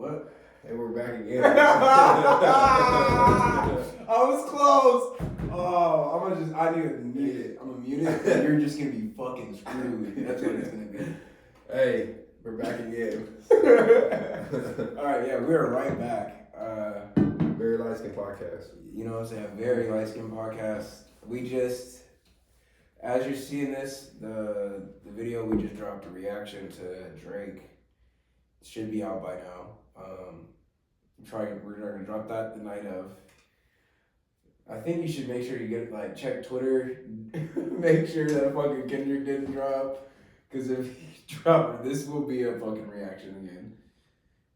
What? And we're back again. I was close. Oh, I need to mute it. I'm gonna mute it, and you're just gonna be fucking screwed. That's what it's gonna be. Hey, we're back again. Alright, yeah, we're right back. Very Lightskin podcast. You know what I'm saying? Very Lightskin podcast. We just, as you're seeing this, the video we just dropped a reaction to Drake. It should be out by now. We're gonna drop that the night of. I think you should make sure you get check Twitter, make sure that fucking Kendrick didn't drop, because if he dropped, this will be a fucking reaction again.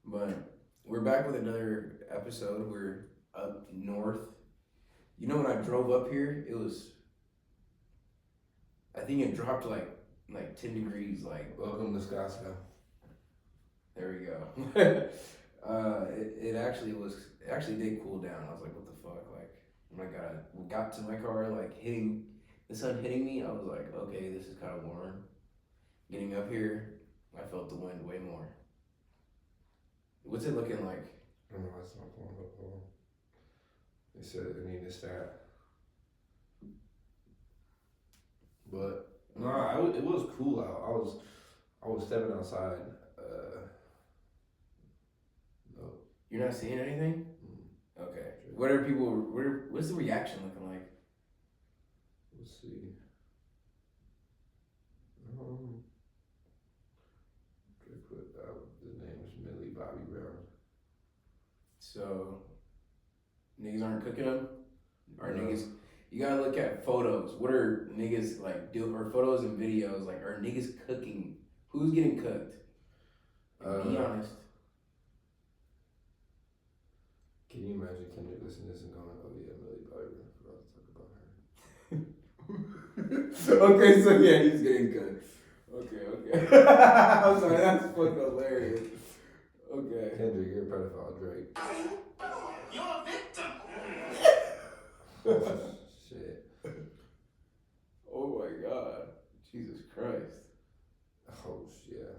But we're back with another episode. We're up north. You know, when I drove up here, I think it dropped like 10 degrees. Welcome to Scottsdale. There we go. It actually did cool down. I was like, what the fuck? When I got to my car, the sun hitting me, I was like, okay, this is kind of warm. Getting up here, I felt the wind way more. What's it looking like? I don't know, that's not going up well. They said they need a stat. But no, it was cool out. I was stepping outside. No. You're not seeing anything? Okay. What's the reaction looking like? Let's see. Drake put out, his name is Millie Bobby Brown. So, niggas aren't cooking them? Or niggas, you gotta look at photos. What are niggas doing, or photos and videos, are niggas cooking? Who's getting cooked? Be honest. Can you imagine Kendrick listening to this and going, oh yeah, Millie Bobby Brown, forgot to talk about her. Okay, so yeah, he's getting cooked. Okay. I'm sorry, that's fucking hilarious. Okay. Kendrick, you're a pedophile, Drake. You're a victim. Shit. Oh my God. Jesus Christ. Oh shit.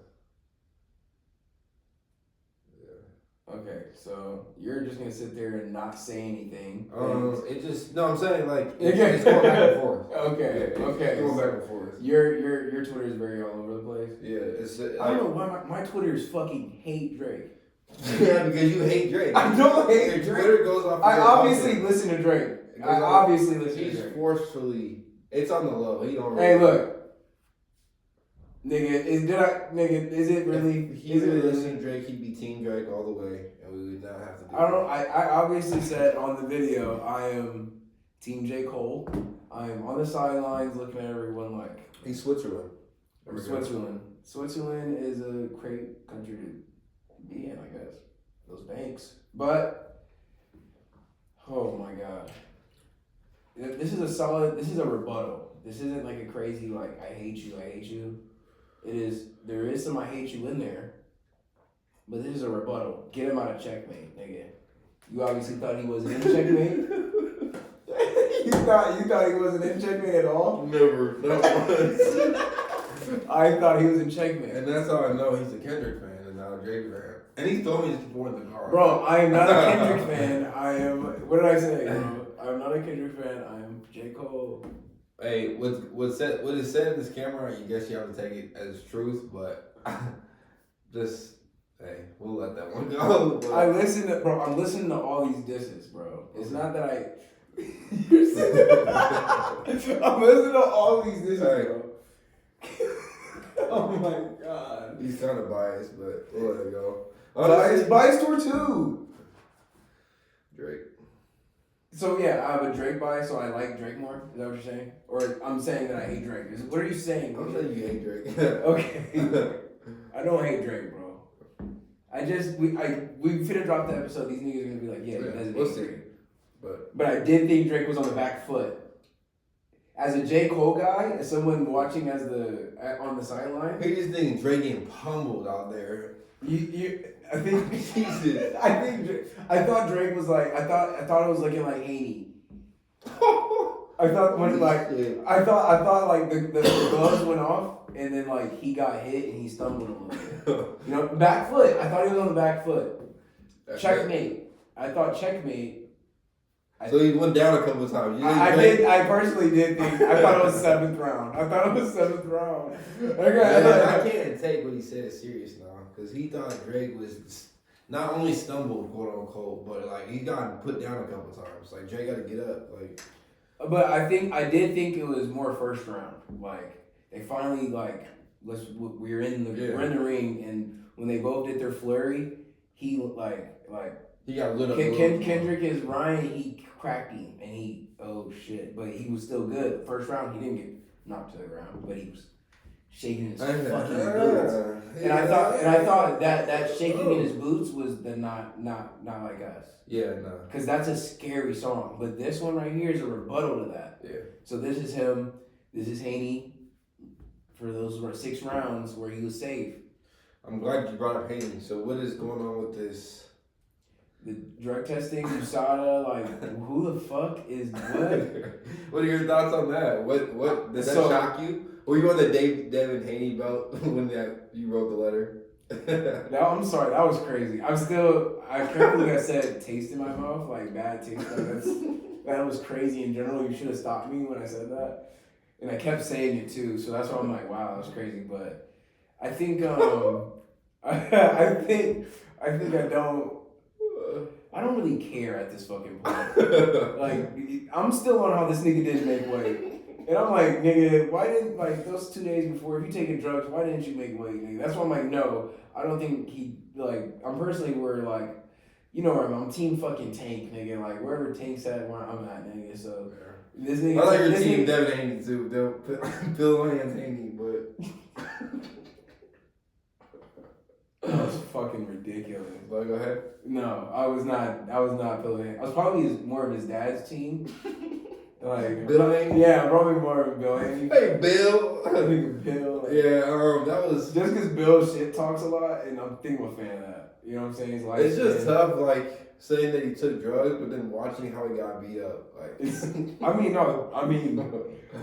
Okay, so you're just gonna sit there and not say anything. I'm saying it's going back and forth. Okay. It's going back and forth. Your Twitter is very all over the place. Yeah, I don't know why my Twitter is fucking hate Drake. Yeah, because you hate Drake. I don't hate Your Drake. Twitter goes off. I obviously listen to Drake. He's forcefully. It's on the low. He don't. Hey, look. Nigga, is it really? If he really listened to Drake, he'd be Team Drake all the way, and we would not have to do I obviously said on the video, I am Team J. Cole. I am on the sidelines looking at everyone like. He's Switzerland. Switzerland. Switzerland is a great country to be in, I guess. Those banks. But, oh my God. This is a rebuttal. This isn't like a crazy, I hate you. There is some I hate you in there, but this is a rebuttal. Get him out of checkmate, nigga. You obviously thought he wasn't in checkmate? you thought he wasn't in checkmate at all? Never, not once. I thought he was in checkmate. And that's how I know he's a Kendrick fan and not a Drake fan. And he told me this before in the car. Bro, I am not a Kendrick fan. What did I say? I'm not a Kendrick fan. I am J. Cole. Hey, what is said in this camera, you guess you have to take it as truth, but just, hey, we'll let that one go. But I'm listening to all these disses, bro. It's not that I'm listening to all these disses, bro. Oh my God. He's kind of biased, but we'll let it go. Biased tour too. Drake. So yeah, I have a Drake bias, so I like Drake more. Is that what you're saying? Or I'm saying that I hate Drake. What are you saying? I'm saying you hate Drake. Okay. I don't hate Drake, bro. We finna drop the episode. These niggas are gonna be like, yeah, he doesn't hate Drake. But I did think Drake was on the back foot. As a J. Cole guy, as someone watching on the sideline, He just thinking Drake getting pummeled out there. I think Jesus. I thought Drake was I thought it was looking like Haney. I thought the gloves went off and then he got hit and he stumbled a little bit. Back foot. I thought he was on the back foot. Checkmate. I thought checkmate. So he went down a couple of times. I personally did think. I thought it was 7th round. I can't take what he said serious now because he thought Drake was not only stumbled, quote unquote, but like he got put down a couple of times. Like Drake got to get up. Like, but I did think it was more first round. Like they finally like we're in the ring, and when they both did their flurry, he like he got lit up. Kendrick is Ryan. He cracked him, and oh shit! But he was still good. First round, he didn't get knocked to the ground, but he was shaking his fucking boots. And I thought that shaking in his boots was the not like us. Yeah, no. Because that's a scary song, but this one right here is a rebuttal to that. Yeah. So this is him. This is Haney. For those 6 rounds where he was safe. I'm glad you brought up Haney. So what is going on with this? The drug testing, USADA, like who the fuck is what? What are your thoughts on that? What does that shock you? Were you on the Devin Haney belt when you wrote the letter? No, I'm sorry, that was crazy. I carefully said taste in my mouth, like bad taste. That was crazy in general. You should have stopped me when I said that. And I kept saying it too, so that's why I'm like, wow, that was crazy. But I think I don't really care at this fucking point. Like, I'm still on how this nigga didn't make weight. And I'm like, nigga, why didn't, like, those 2 days before, if you taking drugs, why didn't you make weight, nigga? That's why I'm like, no, I don't think I'm personally where, like, you know where I'm team fucking Tank, nigga. Like, wherever Tank's at, where I'm at, nigga. So, this nigga. I like your team, Devin Haney, too. Bill Williams Haney, but. That was fucking ridiculous. Well, go ahead. No, I was not Bill. I was probably more of his dad's team. Like Bill Haney? Yeah, probably more of Bill Haney. Hey, Bill. I think Bill. Like, yeah, that was just because Bill shit talks a lot, and I'm thinking I'm a fan of that. You know what I'm saying? It's just tough, like saying that he took drugs, but then watching how he got beat up. Like,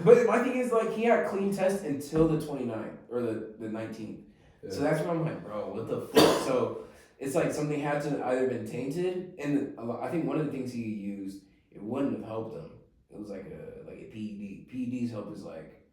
but my thing is like he had clean tests until the 29th or the 19th. Yeah. So that's when I'm like, bro, what the fuck? So it's like something had to either been tainted, and I think one of the things he used, it wouldn't have helped him. It was like a PED. PEDs help is like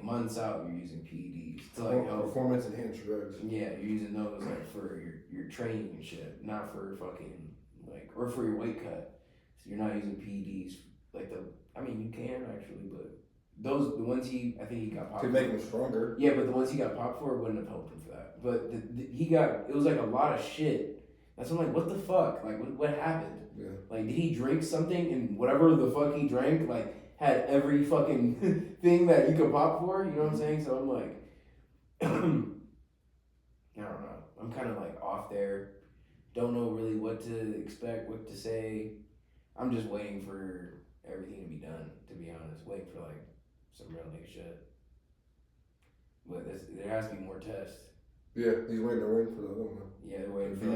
months out you're using PEDs to like help. Performance enhanced drugs. Yeah, you're using those like for your training and shit, not for fucking like or for your weight cut. So you're not using PEDs like you can actually, but the ones I think he got popped to make him stronger. Yeah, but the ones he got popped for wouldn't have helped him for that. But it was like a lot of shit. That's when I'm like, what the fuck? Like, what happened? Yeah. Like, did he drink something and whatever the fuck he drank, like, had every fucking thing that you could pop for? You know what I'm saying? So I'm like, I don't know. I'm kind of like off there. Don't know really what to expect, what to say. I'm just waiting for everything to be done, to be honest. Waiting for like some real nigga shit. But there has to be more tests. Yeah, he's waiting for the other one. Yeah, they're waiting for the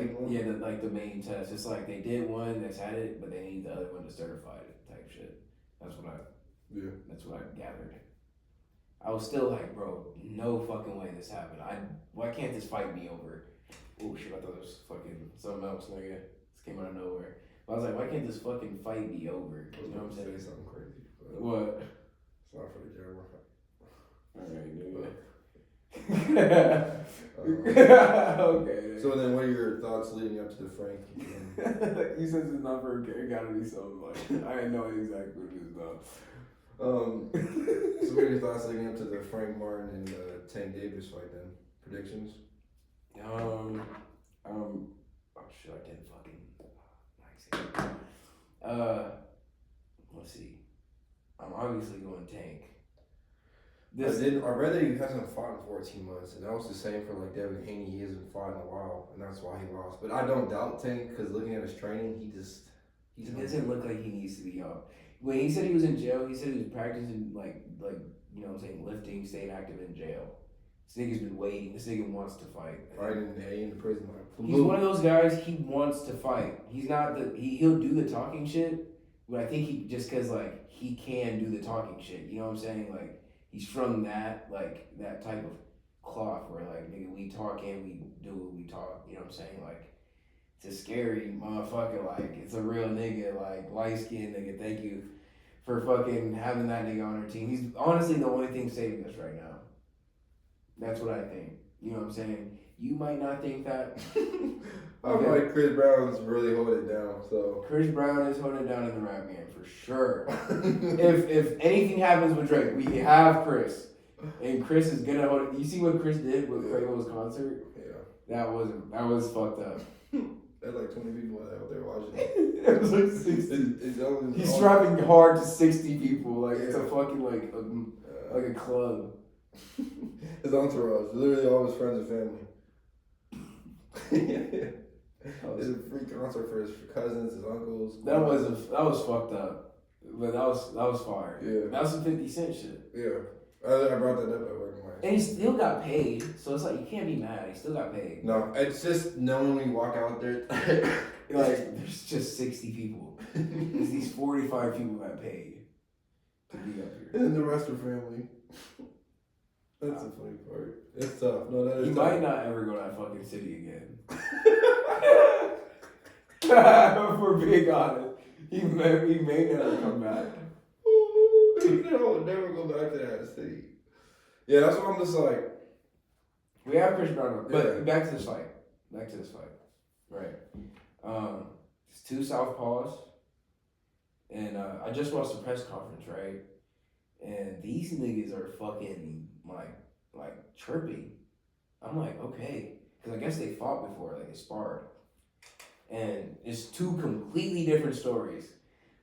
main test. It's like they did one that's had it, but they need the other one to certify it type shit. That's what I gathered. I was still like, bro, no fucking way this happened. Why can't this fight be over? Oh shit, I thought it was fucking something else, nigga. This came out of nowhere. But I was like, why can't this fucking fight be over? You know what I'm saying? Something crazy. What? It's not for the camera. Alright, nigga. Okay. So then, what are your thoughts leading up to the Frank? You said it's not for it gotta be something like I know exactly what it is though. So what are your thoughts leading up to the Frank Martin and Tank Davis fight then? Predictions? Oh shit, I didn't fucking let's see. I'm obviously going Tank. Our brother hasn't fought in 14 months, and that was the same for like Devin Haney. He hasn't fought in a while, and that's why he lost. But I don't doubt Tank because looking at his training, he doesn't look like he needs to be off. When he said he was in jail, he said he was practicing like you know what I'm saying, lifting, staying active in jail. This nigga's been waiting. This nigga wants to fight. Right in the prison. He's one of those guys. He wants to fight. He's not he'll do the talking shit, but I think he just because like he can do the talking shit. You know what I'm saying? Like. He's from that type of cloth where like nigga we talk and we do what we talk, you know what I'm saying? Like it's a scary motherfucker. Like, it's a real nigga. Like, light skinned nigga. Thank you for fucking having that nigga on our team. He's honestly the only thing saving us right now. That's what I think. You know what I'm saying? You might not think that. I feel like Chris Brown's really holding it down. So Chris Brown is holding it down in the rap game for sure. if anything happens with Drake, we have Chris, and Chris is gonna hold it. You see what Chris did with Quavo's concert? Yeah, That was fucked up. there's like 20 people out there watching. It was like 60. He's all- rapping hard to 60 people. Like it's a fucking like a club. His entourage, literally all his friends and family. It's a free concert for his cousins, his uncles. That was fucked up, but that was fire. Yeah. That was some 50 Cent shit. Yeah, I brought that up at work. And he still got paid, so it's like you can't be mad. He still got paid. No, it's just knowing when you walk out there. Like there's just 60 people. There's these 45 people that paid to be up here. And the rest are family. That's the funny part. It's tough. No, that is He tough. might not ever go to that fucking city again. If we're being honest, he may never come back. He'll never go back to that city. Yeah, that's what I'm just like. We have Chris Brown, but Yeah. back to this fight. Right. It's two southpaws, and I just watched the press conference, right? And these niggas are fucking like chirping. I'm like, okay, because I guess they fought before, like they sparred, and it's two completely different stories.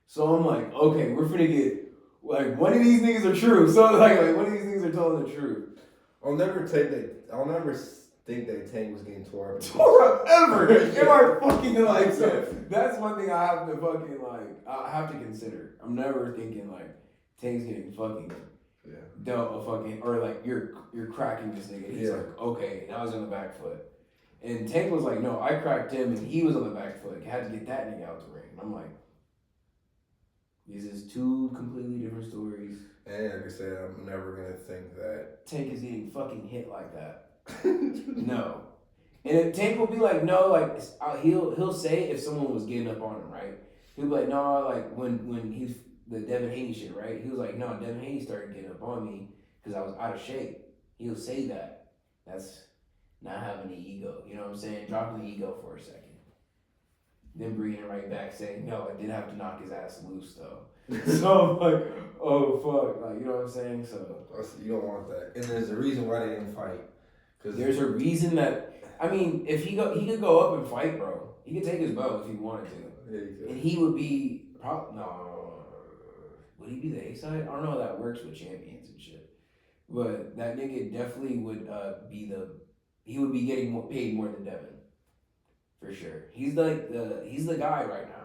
So I'm like, okay, we're finna get like one of these niggas are true. So like one of these niggas are telling the truth. I'll never think that Tank was getting tore up. Tore up ever in our fucking life. So- So that's one thing I have to fucking I have to consider. I'm never thinking like Tank's getting fucking dealt a fucking or like you're cracking this nigga. He's like, okay, and I was on the back foot. And Tank was like, no, I cracked him and he was on the back foot. I had to get that nigga out the ring. And I'm like, these is two completely different stories. And like I said, I'm never gonna think that. Tank is getting fucking hit like that. No. And if Tank will be like, no, like he'll say if someone was getting up on him, right? He'll be like, no, like when he's the Devin Haney shit, right? He was like, no, Devin Haney started getting up on me because I was out of shape. He'll say that. That's not having the ego. You know what I'm saying? Dropping the ego for a second. Then bringing it right back, saying, no, I did have to knock his ass loose though. So I'm like, oh fuck, like you know what I'm saying? So You don't want that. And there's a reason why they didn't fight. Cause there's a reason that if he could go up and fight, bro. He could take his bow if he wanted to, Yeah, you could. and he would be would he be the A side? I don't know how that works with champions and shit, but that nigga definitely would he would be getting paid more than Devin, for sure. He's the guy right now.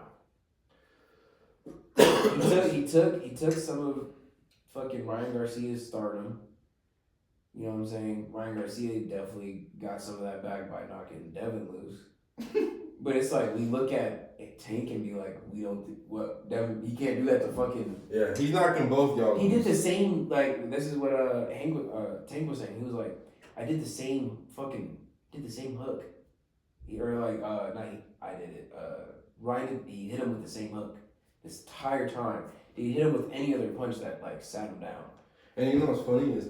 he took some of fucking Ryan Garcia's stardom. You know what I'm saying? Ryan Garcia definitely got some of that back by knocking Devin loose. But it's like we look at Tank and be like, we don't what Devin he can't do that to fucking. Yeah, he's knocking both y'all. He did the same this is what Tank was saying. He was like, I did the same hook. I did it. Ryan he hit him with the same hook this entire time. Did he hit him with any other punch that sat him down? And you know what's funny is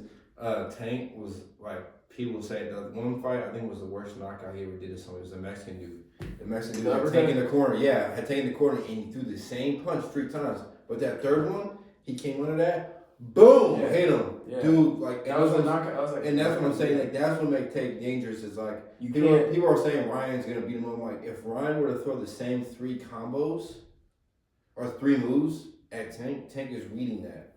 Tank was like people say the one fight I think was the worst knockout he ever did to somebody. It was a Mexican dude. The Mexican dude had taken the corner. Yeah, had taken the corner and he threw the same punch 3 times. But that third one, he came under that, boom, hit him. Yeah. Dude, like that was a knockout. I was like, and that's what I'm saying. Like that's what makes Tank dangerous. Is like people are saying Ryan's gonna beat him up. Like if Ryan were to throw the same 3 combos or 3 moves at Tank is reading that.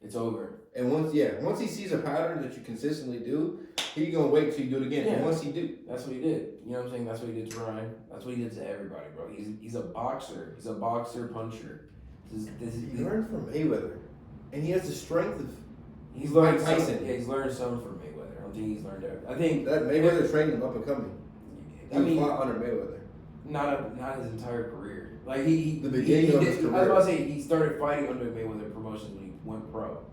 It's over. And once he sees a pattern that you consistently do, he gonna wait till you do it again. Yeah. And once he do, that's what he did. You know what I'm saying? That's what he did to Ryan. That's what he did to everybody, bro. He's a boxer. He's a boxer puncher. He learned from Mayweather, and he has the strength of. He's learned Tyson. He's learned some from Mayweather. I don't think he's learned everything. I think that Mayweather trained him up and coming. He fought under Mayweather. Not his entire career. Like the beginning of his career. I was about to say he started fighting under Mayweather Promotions when he went pro.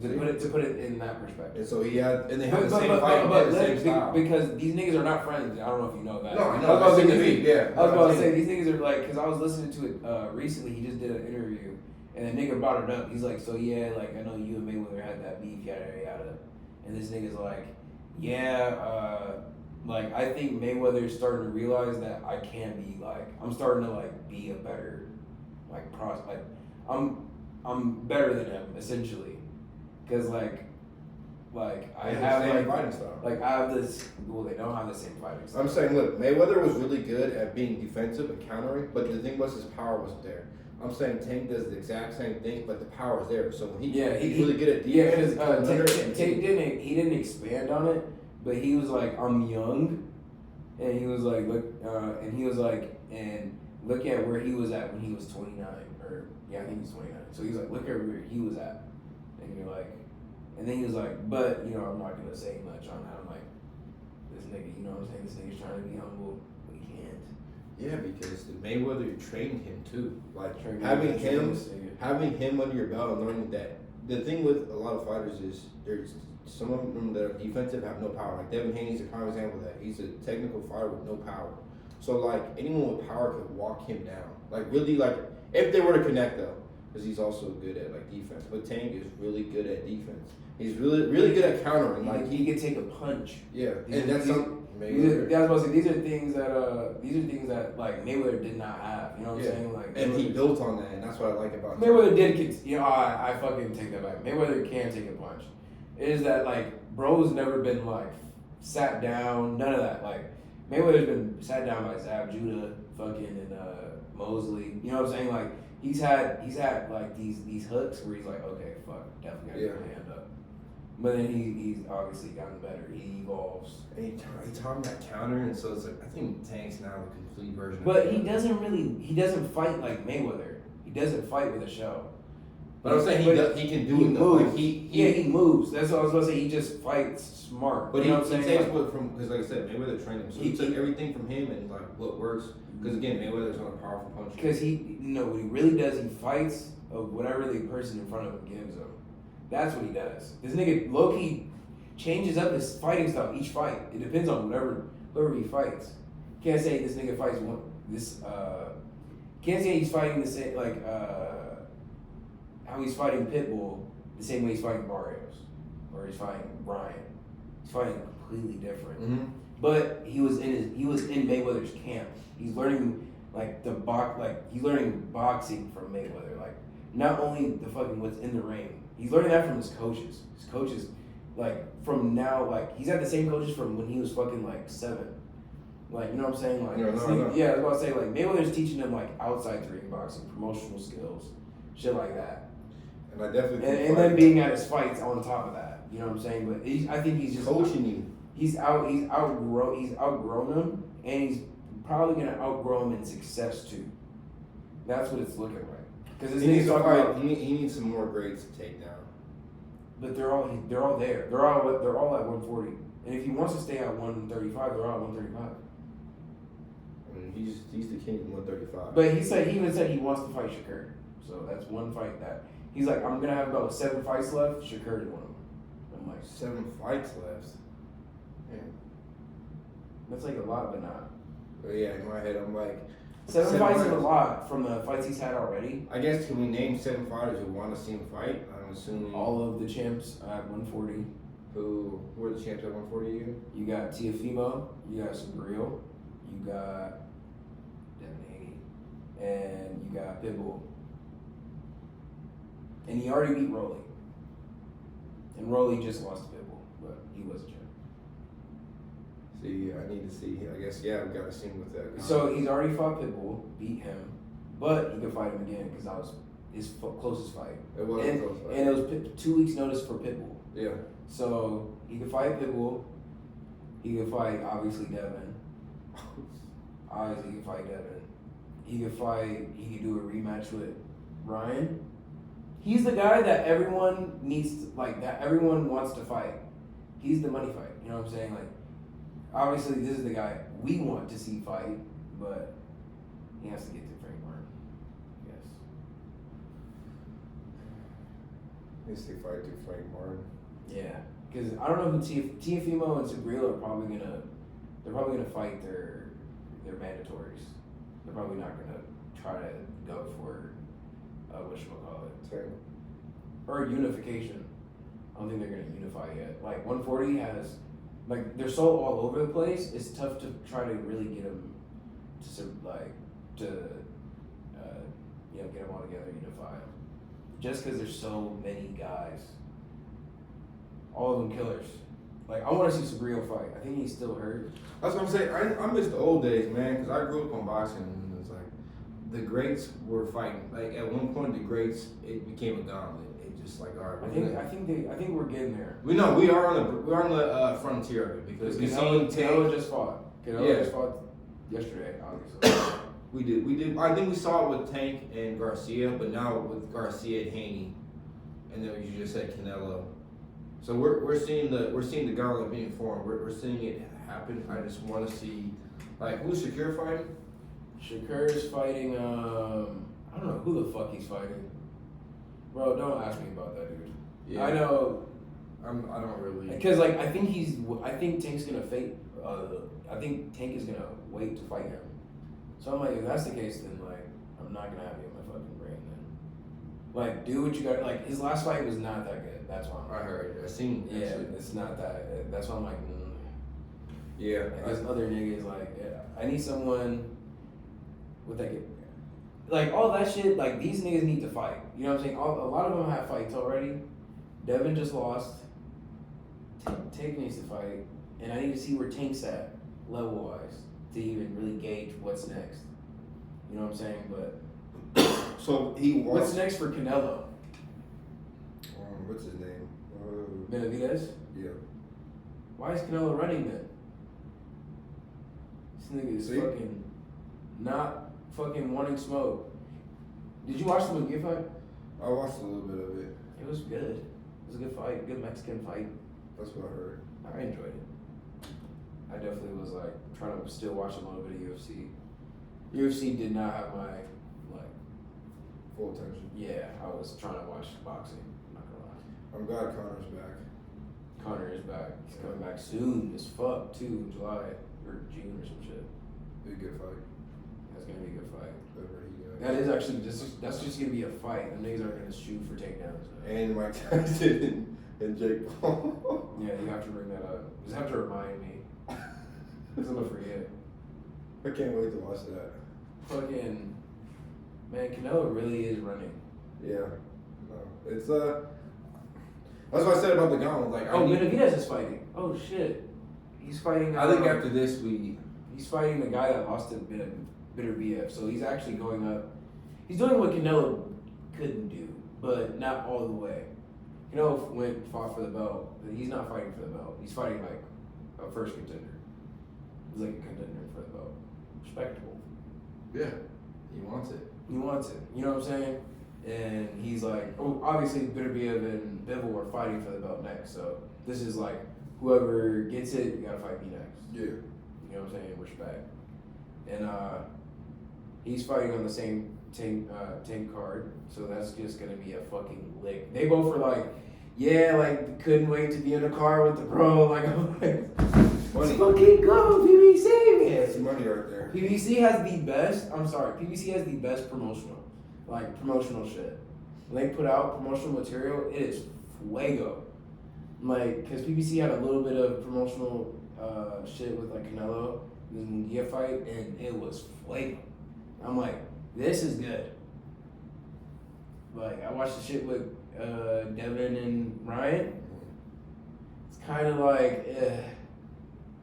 To put it in that perspective. And so he had, and they have the same fight, the same style. Because these niggas are not friends. I don't know if you know that. No, I no, was about to that's say, the yeah. I was about to say these niggas are like, because I was listening to it recently. He just did an interview, and the nigga brought it up. He's like, so yeah, like I know you and Mayweather had that beef, yada yada yada. And this nigga's like, yeah, like I think Mayweather's starting to realize that I can be like, I'm starting to like be a better, like I'm better than him essentially, because like I have the same like fighting style. like I have this. Well, they don't have the same fighting style. I'm saying, look, Mayweather was really good at being defensive and countering, but the thing was his power wasn't there. I'm saying Tank does the exact same thing, but the power's there. So when he's really good at defense. Tank didn't expand on it, but he was like, I'm young, and he was like, look, and he was like, and look at where he was at when he was 29, or yeah, I think he was 29. So he was like, look at where he was at, and you're like, and then he was like, but you know, I'm not gonna say much on that. I'm like, this nigga, you know what I'm saying? This nigga's trying to be humble, but he can't. Yeah, because the Mayweather trained him too. Like Having having him under your belt and learning that. The thing with a lot of fighters is there's some of them that are defensive have no power. Like Devin Haney's a prime example of that. He's a technical fighter with no power. So like anyone with power could walk him down. Like really, like if they were to connect though, because he's also good at like defense. But Tank is really good at defense. He's really good at countering. Like he could take a punch. Yeah, and that's something. I was about to say these are things that like Mayweather did not have. You know what I'm saying? Like, and he built on that, and that's what I like about him. Mayweather did. You know, I fucking take that back. Mayweather can take a punch. It is that like bro's never been like sat down. None of that. Like Mayweather's been sat down by Zab Judah, fucking and Mosley. You know what I'm saying? Like he's had like these hooks where he's like, okay, fuck, definitely gotta get my hand up. But then he's obviously gotten better. He evolves. And he talking about countering, and so it's like I think Tank's now a complete version. But he doesn't fight like Mayweather. He doesn't fight with a show. But I'm saying he can do it though. Like he moves. That's what I was about to say. He just fights smart. But you know what he I'm saying? takes what from, because like I said, Mayweather trained him, so he took everything from him and like what works. Because again, Mayweather's not a powerful puncher. Because what he really does, he fights of whatever the person in front of him gives him. That's what he does. This nigga low-key changes up his fighting style each fight. It depends on whoever he fights. Can't say this nigga fights can't say he's fighting the same like how he's fighting Pitbull the same way he's fighting Barrios or he's fighting Ryan. He's fighting completely different. Mm-hmm. But he was in Mayweather's camp. He's learning he's learning boxing from Mayweather. Like not only the fucking what's in the ring. He's learning that from his coaches. His coaches, like, from now, like, he's had the same coaches from when he was fucking, like, 7. Like, you know what I'm saying? Like, yeah, I was about to say, like, Mayweather's teaching him, like, outside the ring boxing, promotional skills, shit like that. And I definitely and then being at his fights on top of that. You know what I'm saying? But I think he's just coaching you. He's outgrown him, and he's probably gonna outgrow him in success too. That's what it's looking like. Because he needs some more grades to take down. But they're all there. They're all at 140. And if he wants to stay at 135, they're all at 135. I mean, he's the king of 135. But he even said he wants to fight Shakur. So that's one fight that he's like, I'm gonna have about 7 fights left. Shakur is one of them. I'm like 7 fights left. Man. That's like a lot, but not. But yeah, in my head, I'm like 7 fights is a lot from the fights he's had already. I guess can we name 7 fighters who want to see him fight? I'm assuming all of the champs at 140. Who are the champs at 140 again? You got Teofimo, you got Sabriel, you got Devin Haney, and you got Pitbull. And he already beat Rolly. And Rolly just lost to Pitbull, but he was a champ. See, I need to see. I guess, yeah, we got to see him with that. So he's already fought Pitbull, beat him, but he could fight him again because that was his closest fight. It was a close fight. And it was 2 weeks' notice for Pitbull. Yeah. So he could fight Pitbull. He could fight, obviously, Devin. Obviously, he could fight Devin. He could do a rematch with Ryan. He's the guy that everyone everyone wants to fight. He's the money fight. You know what I'm saying? Like, obviously, this is the guy we want to see fight, but he has to get to Frank Martin. Yes. Needs to fight through Frank Martin. Yeah, because I don't know who Tiafimo and Sabril are probably gonna fight their mandatories. They're probably not gonna try to go for whatchamacallit, Tank. or unification. I don't think they're gonna unify yet. Like 140 has, like they're so all over the place. It's tough to try to really get them get them all together, unify them. Just because there's so many guys, all of them killers. Like I want to see Sabril fight. I think he's still hurt. That's what I'm saying. I miss the old days, man, because I grew up on boxing, and it's like the greats were fighting. Like at one point, the greats it became a gauntlet. It just like all right. I think we're getting there. We know we are on the frontier of it because we seen Canelo just fought. Canelo just fought yesterday, obviously. We did. I think we saw it with Tank and Garcia, but now with Garcia and Haney, and then you just said Canelo. So we're seeing the gauntlet being formed. We're seeing it happen. I just want to see, like, who's Shakur fighting? Shakur is fighting. I don't know who the fuck he's fighting. Bro, don't ask me about that, dude. Yeah. I know. I don't really. Because like I think Tank's gonna fake. I think Tank is gonna wait to fight him. So I'm like, if that's the case, then like I'm not gonna have you in my fucking brain then. Like, do what you got. Like his last fight was not that good. That's why I'm. I heard. I seen. Yeah, it's not that. That's why I'm like. Yeah. Like, this other nigga is like, I need someone with like all that shit. Like these niggas need to fight. You know what I'm saying? A lot of them have fights already. Devin just lost. Tank needs to fight, and I need to see where Tank's at level wise to even really gauge what's next. You know what I'm saying? But so what's next for Canelo? What's his name? Benavidez? Yeah. Why is Canelo running then? This nigga is fucking not fucking wanting smoke. Did you watch the McGee fight? I watched a little bit of it. It was good. It was a good fight. Good Mexican fight. That's what I heard. I enjoyed it. I definitely was like trying to still watch a little bit of UFC. UFC did not have my like full attention. Yeah, I was trying to watch boxing. I'm not gonna lie. I'm glad Connor's back. Connor is back. He's coming back soon as fuck too, in July or June or some shit. Be a good fight. That's gonna be a good fight. That is actually that's just gonna be a fight. The niggas are gonna shoot for takedowns. And Mike Tyson and Jake Paul. Yeah, you have to bring that up. You just have to remind me. Because I'm gonna forget. I can't wait to watch that. Fucking man, Canelo really is running. Yeah. No. It's that's what I said about the gauntlet. Like Benavidez is fighting. Oh shit. He's fighting I think after this he's fighting the guy that lost to Bitter BF. So he's actually going up. He's doing what Canelo couldn't do, but not all the way. Canelo fought for the belt, but he's not fighting for the belt. He's fighting like a first contender. He's like a contender for the belt. Respectable. Yeah. He wants it. He wants it. You know what I'm saying? And he's like, obviously Bitterbiev and Bivol are fighting for the belt next. So this is like, whoever gets it, you gotta fight me next. Yeah. You know what I'm saying? Respect. And he's fighting on the same tank card, so that's just gonna be a fucking lick. They both were like, yeah, like couldn't wait to be in a car with the bro. Like I'm like, let's fucking go, PBC, man. That's money right there. PBC has the best. I'm sorry, PBC has the best promotional shit. When they put out promotional material, it is fuego. Like, cause PBC had a little bit of promotional shit with like Canelo, this Munguia fight, and it was fuego. I'm like, this is good. Like, I watched the shit with Devin and Ryan. It's kind of like,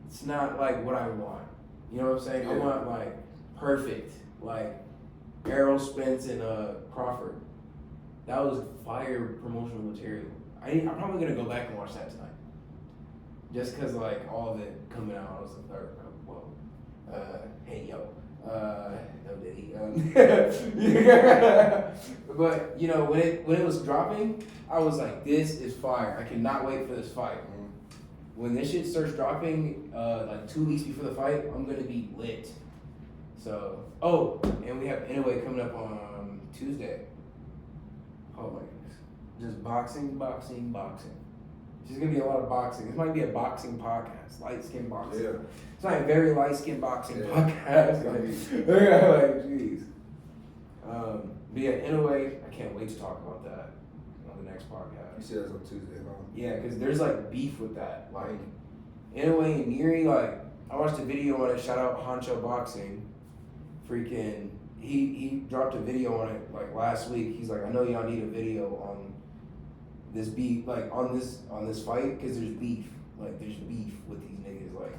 it's not like what I want. You know what I'm saying? Yeah. I want like perfect, like Errol Spence and Crawford. That was fire promotional material. I'm probably gonna go back and watch that tonight. Just cause like all of it coming out, I was like, hey yo, no Diddy. But you know when it was dropping, I was like, this is fire. I cannot wait for this fight. When this shit starts dropping, like 2 weeks before the fight, I'm gonna be lit. So, and we have Anyway coming up on Tuesday. Oh my goodness. Just boxing. It's just gonna be a lot of boxing. This might be a boxing podcast, Lightskin boxing. Yeah. It's not a very light-skinned boxing Yeah. podcast. Gotta be. Like, jeez. But yeah, in a way, I can't wait to talk about that on the next You podcast. said that's on Tuesday, huh? Yeah, because there's like beef with that. Like, in a way, and Neri, like, I watched a video on it. Shout out Honcho Boxing. Freaking, he dropped a video on it like last week. He's like, I know y'all need a video on this beef, like on this fight, because there's beef. Like, there's beef with these niggas. Like,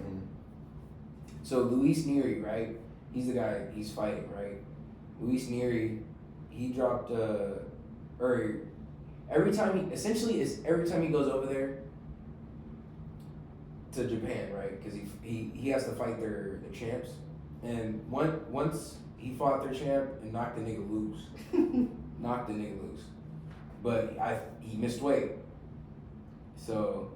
so Luis Neri, right? He's the guy he's fighting, right? Luis Neri, he dropped or every time he goes over there to Japan, right? Because he has to fight their champs, and once he fought their champ and knocked the nigga loose, but he missed weight, so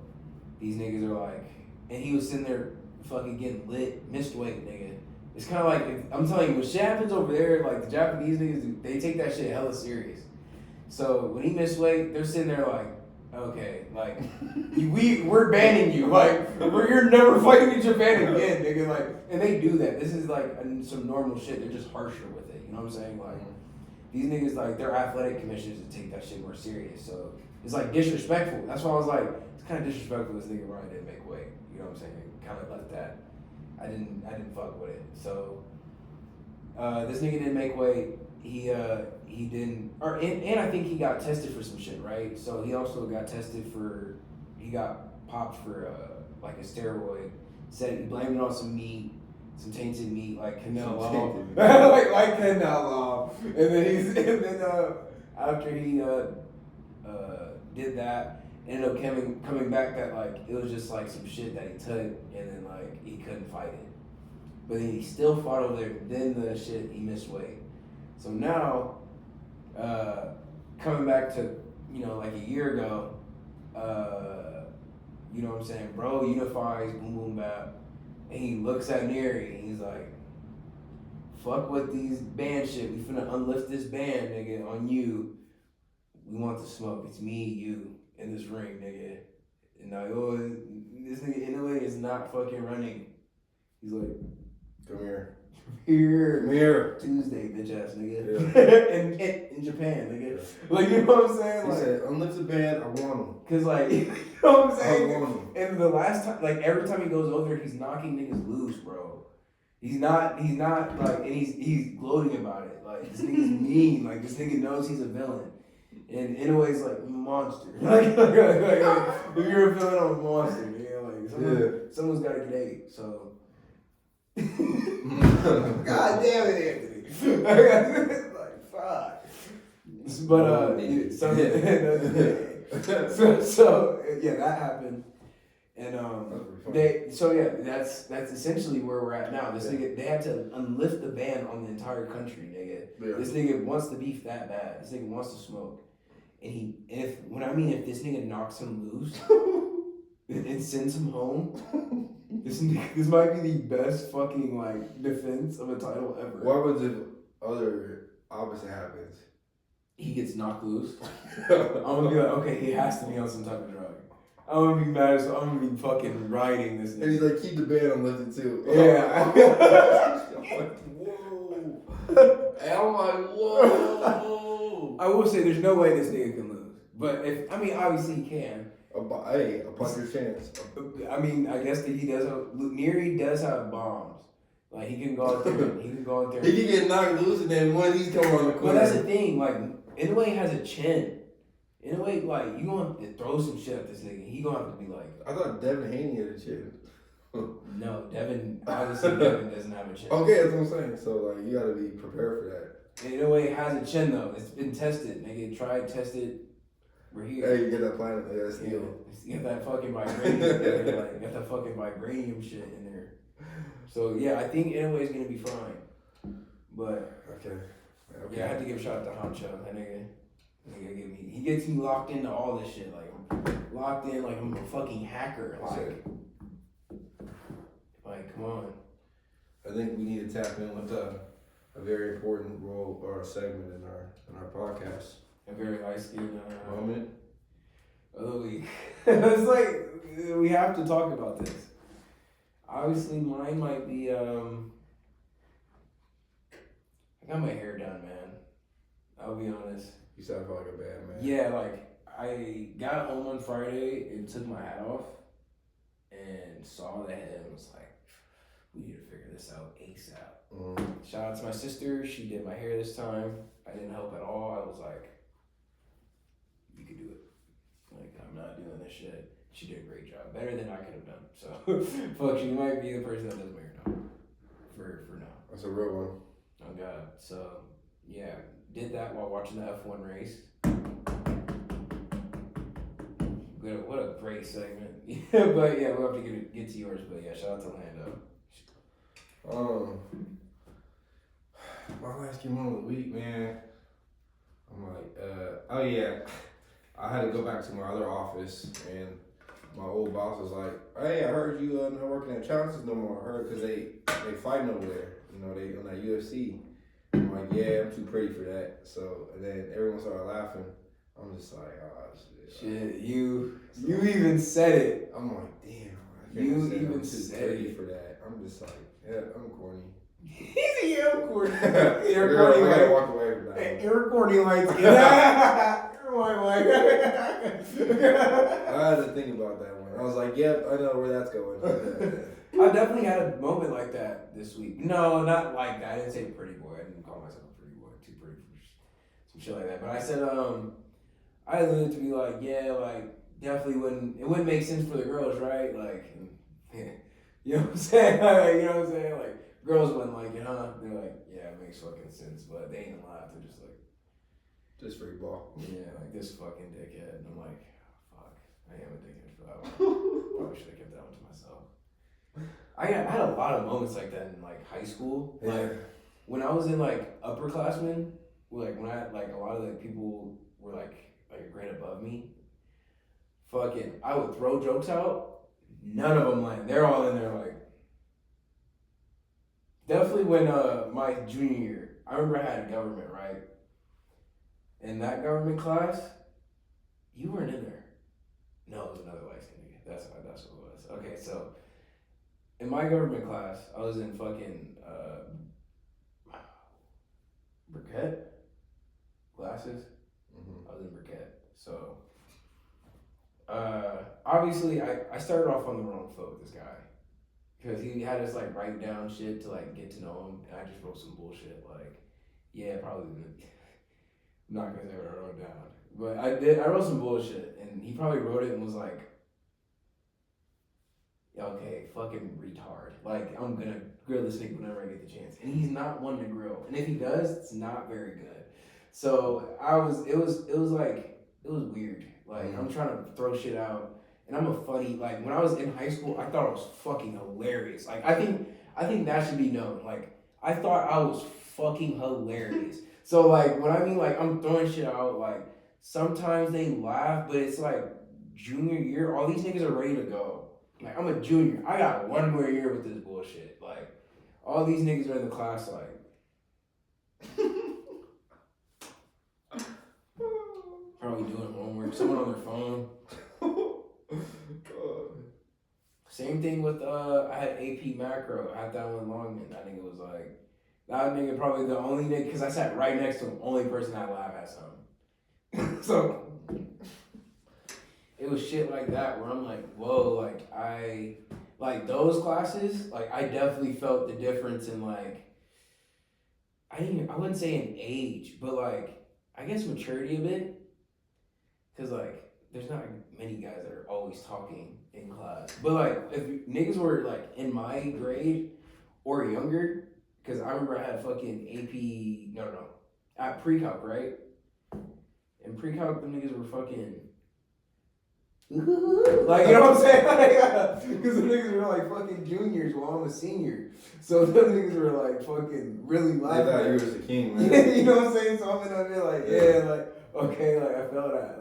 these niggas are like, and he was sitting there fucking getting lit, missed weight, nigga. It's kind of like, I'm telling you, when shit happens over there, like the Japanese niggas, they take that shit hella serious. So when he missed weight, they're sitting there like, okay, like we're banning you, like you're never fighting in Japan again, nigga. Like, and they do that. This is like some normal shit. They're just harsher with it. You know what I'm saying? Like these niggas, like their athletic commissioners to take that shit more serious. So it's like disrespectful. That's why I was like, it's kind of disrespectful. This nigga Ryan didn't make weight. You know what I'm saying? Kind of left that. I didn't fuck with it. So this nigga didn't make weight. He didn't, and I think he got tested for some shit, right? So he also got tested for, he got popped for like a steroid. Said he blamed it on some meat, some tainted meat, like Canelo, like Canelo. And then after he did that, ended up coming back that like it was just like some shit that he took, and then like he couldn't fight it. But then he still fought over there. Then the shit, he missed weight. So now, coming back to, like a year ago, you know what I'm saying, bro unifies, boom boom bap, and he looks at Neri and he's like, fuck with these band shit, we finna unlift this band, nigga, on you. We want the smoke, it's me, you, in this ring, nigga. And now, this nigga in a way is not fucking running. He's like, Come here. Here. Tuesday, bitch ass nigga. Yeah. in Japan, nigga. Yeah. Like, you know what I'm saying? He like, said, unlift the band, I want him. Cause like, you know what I'm saying? I want him. And the last time, like every time he goes over there, he's knocking niggas loose, bro. He's not like, and he's gloating about it. Like, this nigga's mean. Like, this nigga knows he's a villain. And in a way, it's like, you monster. like, if you're a villain, I'm a monster, nigga. Like, someone's gotta get ate, so. God damn it, Anthony. Like, fuck. But so yeah, that happened, and that's essentially where we're at now. This nigga, they had to unlift the ban on the entire country, nigga. Yeah. This nigga wants the beef that bad. This nigga wants to smoke, and if this nigga knocks him loose and sends him home. This might be the best fucking like defense of a title ever. What happens if other opposite happens? He gets knocked loose. I'm gonna be like, okay, he has to be on some type of drug. I'm gonna be mad, so I'm gonna be fucking riding this nigga. And he's like, keep the band unlifted too. Yeah. Whoa. And I'm like, whoa. I will say, there's no way this nigga can lose. But obviously he can. A puncher's chance. I mean, I guess that he does have, Neri does have bombs. Like, he can go out there. He can get knocked loose, and then when he's coming on the corner. But that's the thing. Like, Inoue has a chin. Inoue, like, you gonna have to throw some shit at this nigga. He gonna have to be like. I thought Devin Haney had a chin. No, obviously Devin doesn't have a chin. Okay, that's what I'm saying. So, like, you gotta be prepared for that. And Inoue has a chin, though. It's been tested. Nigga, test it. We're here. Hey, you get that planet, yeah, that's steel. You get that fucking vibranium. Like, get that fucking vibranium shit in there. So yeah, I think Inoue is gonna be fine. But okay. Yeah, I had to give a shout out to Honcho. That nigga he gets me locked into all this shit. Like, I'm locked in like I'm a fucking hacker. Like come on. I think we need to tap in with a very important role or a segment in our podcast. A very light skin Moment. of the week. It's like we have to talk about this. Obviously, mine might be. I got my hair done, man. I'll be honest. You sound like a bad man. Yeah, like I got home on Friday and took my hat off and saw the head and was like, we need to figure this out ASAP. Shout out to my sister. She did my hair this time. I didn't help at all. I was like, you could do it. Like, I'm not doing this shit. She did a great job. Better than I could have done. So, fuck, she might be the person that does my hair now. For now. That's a real one. Oh, God. So, yeah. Did that while watching the F1 race. What a great segment. But, yeah, we'll have to get to yours. But, yeah, shout out to Lando. My last game of the week, man. I'm like, oh yeah, I had to go back to my other office, and my old boss was like, "Hey, I heard you not working at Chances no more. I heard because they fighting over there. You know, they on that UFC." I'm like, "Yeah, I'm too pretty for that." So, and then everyone started laughing. I'm just like, "Oh shit." Shit, you even said it. I'm like, "Damn." You I'm even too said pretty it. for that. I'm just like, yeah, I'm corny. He's a young corny. You're corny. I gotta walk away from that. You're corny light skin. You're my like. I had to think about that one. I was like, yep, I know where that's going. I definitely had a moment like that this week. No, not like that. I didn't say pretty boy. I didn't call myself a pretty boy. Too pretty for some shit like that. But I said, I alluded to be like, yeah, like definitely wouldn't make sense for the girls, right? Like, you know what I'm saying? You know what I'm saying? Like, girls wouldn't like it, huh? They're like, yeah, it makes fucking sense, but they ain't gonna laugh. They're just like, just free ball. yeah, like this fucking dickhead. And I'm like, fuck, I am a dickhead for that one. Probably should have kept that one to myself. I had a lot of moments like that in like high school. Yeah. Like when I was in like upperclassmen, like when I had like a lot of like people were like a grade above me. Fucking, I would throw jokes out. None of them land. They're all in there like. Definitely when my junior year, I remember I had government, right? In that government class, you weren't in there. No, it was another light skin nigga. That's what it was. Okay, so in my government class, I was in fucking Burkett classes. Mm-hmm. I was in Burkett. So obviously I started off on the wrong foot with this guy. Because he had us like write down shit to like get to know him, and I just wrote some bullshit like, yeah, probably I'm not gonna say what I wrote down, but I wrote some bullshit, and he probably wrote it and was like, okay, fucking retard, like I'm gonna grill this nigga whenever I get the chance, and he's not one to grill, and if he does, it's not very good. So it was weird, like I'm trying to throw shit out. And I'm a funny, like, when I was in high school, I thought I was fucking hilarious. Like, I think that should be known. Like, I thought I was fucking hilarious. So, like, when I mean, like, I'm throwing shit out, like, sometimes they laugh, but it's, like, junior year, all these niggas are ready to go. Like, I'm a junior. I got one more year with this bullshit. Like, all these niggas are in the class, like, probably doing homework, someone on their phone. Same thing with I had AP macro. I had that one Longman. That nigga was like, that nigga probably the only nigga, because I sat right next to him, only person I laugh at something. So it was shit like that where I'm like, whoa, like those classes, like I definitely felt the difference in like, I wouldn't say in age, but like I guess maturity a bit, because like there's not many guys that are always talking in class. But like if niggas were like in my grade or younger, because I remember I had fucking AP at pre-calc, right? And pre-calc, them niggas were fucking like, you know what I'm saying? Because the niggas were like fucking juniors while I'm a senior. So them niggas were like fucking really laughing. I thought you was the king, man. You know what I'm saying? So I'm in there like, yeah, like, okay, like I felt that.